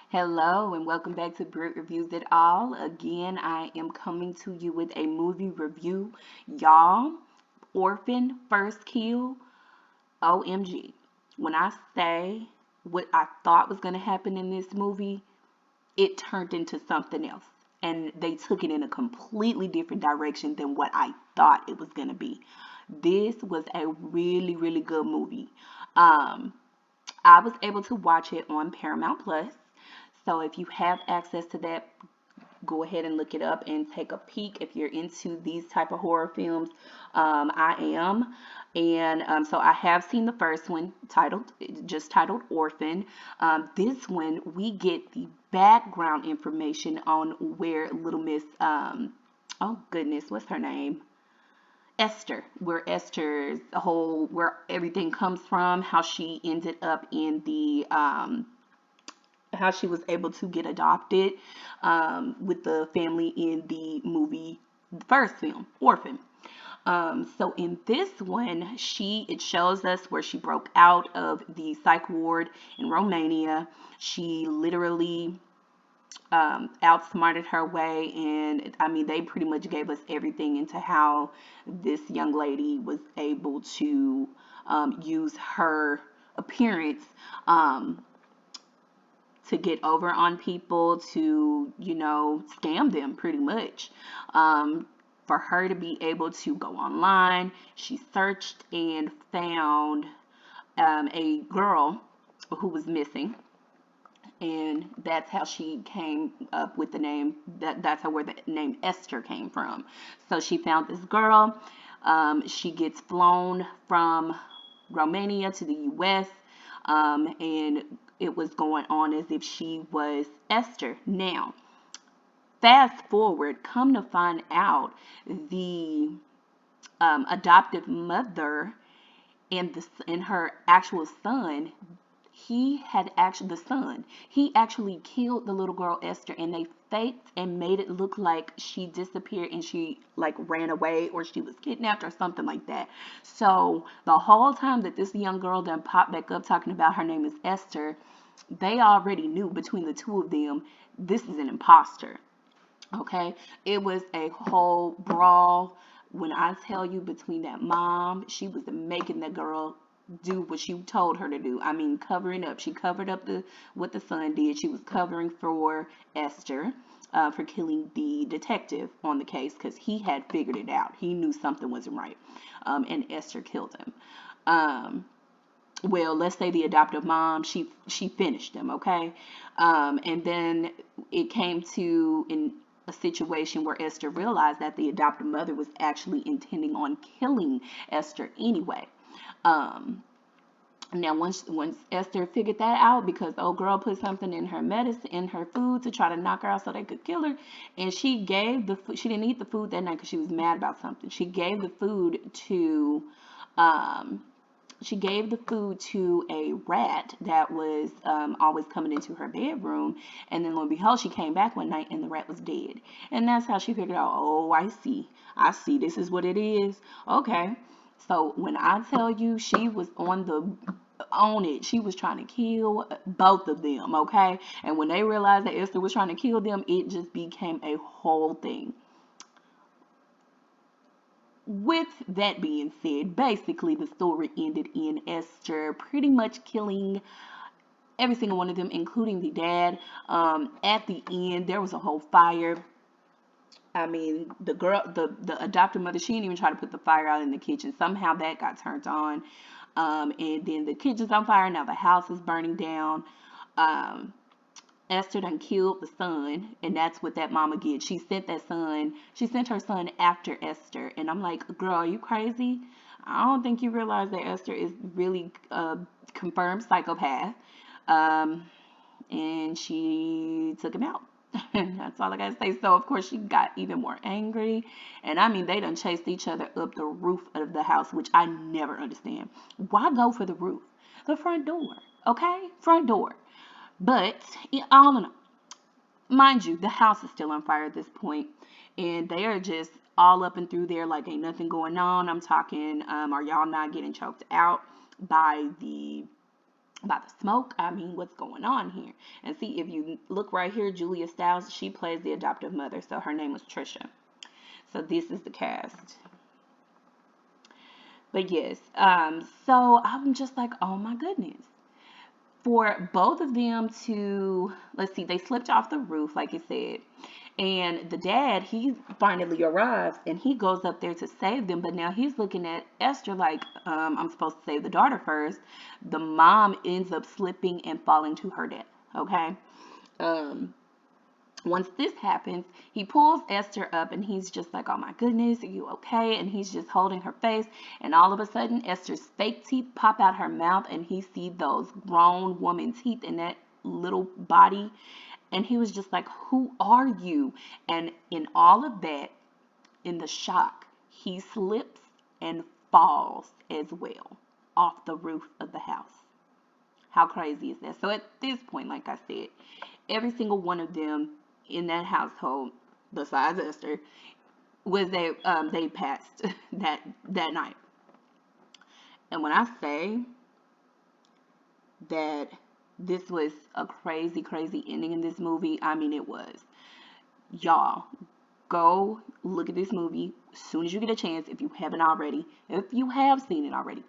Hello and welcome back to Brit Reviews It All. Again, I am coming to you with a movie review. Y'all, Orphan First Kill, OMG. When I say what I thought was going to happen in this movie, it turned into something else. And they took it in a completely different direction than what I thought it was going to be. This was a really, really good movie. Um, I was able to watch it on Paramount Plus. So if you have access to that, go ahead and look it up and take a peek if you're into these type of horror films. I am, and so I have seen the first one titled Orphan. This one we get the background information on where little Miss oh goodness, what's her name? Esther, where Esther's whole where everything comes from, how she ended up in the how she was able to get adopted with the family in the movie, the first film, Orphan. So in this one, it shows us where she broke out of the psych ward in Romania. She literally outsmarted her way, and I mean, they pretty much gave us everything into how this young lady was able to use her appearance to get over on people, to, scam them pretty much. For her to be able to go online, she searched and found a girl who was missing. And that's how she came up with the name. That's how where the name Esther came from. So she found this girl. She gets flown from Romania to the U.S. And it was going on as if she was Esther. Now, fast forward, come to find out, the adoptive mother and her actual son, he actually killed the little girl Esther, and they faked and made it look like she disappeared and she like ran away or she was kidnapped or something like that. So the whole time that this young girl done popped back up talking about her name is Esther, they already knew between the two of them this is an imposter. Okay, it was a whole brawl. When I tell you, between that mom, she was making the girl do what she told her to do. I mean, covering up. She covered up the what the son did. She was covering for Esther, for killing the detective on the case because he had figured it out. He knew something wasn't right, and Esther killed him. Um, well, let's say the adoptive mom, she finished him, okay? And then it came to in a situation where Esther realized that the adoptive mother was actually intending on killing Esther anyway. Um, Now, once Esther figured that out, because old girl put something in her medicine, in her food, to try to knock her out so they could kill her, and she didn't eat the food that night because she was mad about something. Um, she gave the food to a rat that was always coming into her bedroom. And then lo and behold, she came back one night and the rat was dead. And that's how she figured out, oh, I see, this is what it is. Okay. So when I tell you she was on it, she was trying to kill both of them, okay? And when they realized that Esther was trying to kill them, it just became a whole thing. With that being said, basically the story ended in Esther pretty much killing every single one of them, including the dad. At the end, there was a whole fire. I mean, the adopted mother, she didn't even try to put the fire out in the kitchen. Somehow that got turned on. And then the kitchen's on fire. Now the house is burning down. Um, Esther done killed the son, and that's what that mama did. She sent her son after Esther. And I'm like, girl, are you crazy? I don't think you realize that Esther is really a confirmed psychopath. Um, and she took him out. That's all I gotta say. So of course she got even more angry. And I mean, they done chased each other up the roof of the house, which I never understand. Why go for the roof? The front door. Okay? Front door. But all in all, mind you, the house is still on fire at this point, and they are just all up and through there like ain't nothing going on. I'm talking, are y'all not getting choked out by the About the smoke. I mean, what's going on here? And see, if you look right here, Julia Stiles, she plays the adoptive mother. So her name was Trisha. So this is the cast. But yes, so I'm just like, oh my goodness. For both of them to, let's see, they slipped off the roof, like I said. And the dad, he finally arrives and he goes up there to save them. But now he's looking at Esther like, I'm supposed to save the daughter first. The mom ends up slipping and falling to her death. Okay. Um, Once this happens, he pulls Esther up and he's just like, oh my goodness, are you okay? And he's just holding her face. And all of a sudden, Esther's fake teeth pop out her mouth and he sees those grown woman teeth in that little body. And he was just like, who are you? And in all of that, in the shock, he slips and falls as well off the roof of the house. How crazy is that? So at this point, like I said, every single one of them in that household, besides Esther, was they passed that night. And when I say that this was a crazy, crazy ending in this movie, I mean it was. Y'all, go look at this movie as soon as you get a chance if you haven't already. If you have seen it already,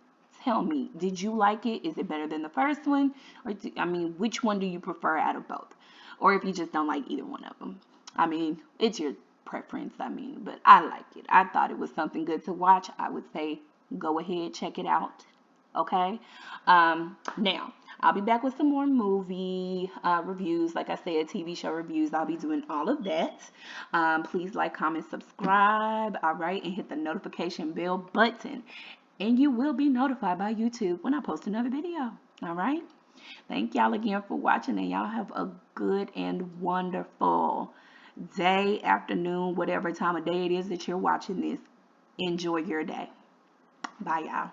tell me, did you like it? Is it better than the first one? Or I mean, which one do you prefer out of both? Or if you just don't like either one of them. I mean, it's your preference, I mean, but I like it. I thought it was something good to watch. I would say go ahead, check it out. Okay? Now, I'll be back with some more movie reviews. Like I said, TV show reviews. I'll be doing all of that. Please like, comment, subscribe. All right, and hit the notification bell button. And you will be notified by YouTube when I post another video. All right? Thank y'all again for watching, and y'all have a good and wonderful day, afternoon, whatever time of day it is that you're watching this. Enjoy your day. Bye, y'all.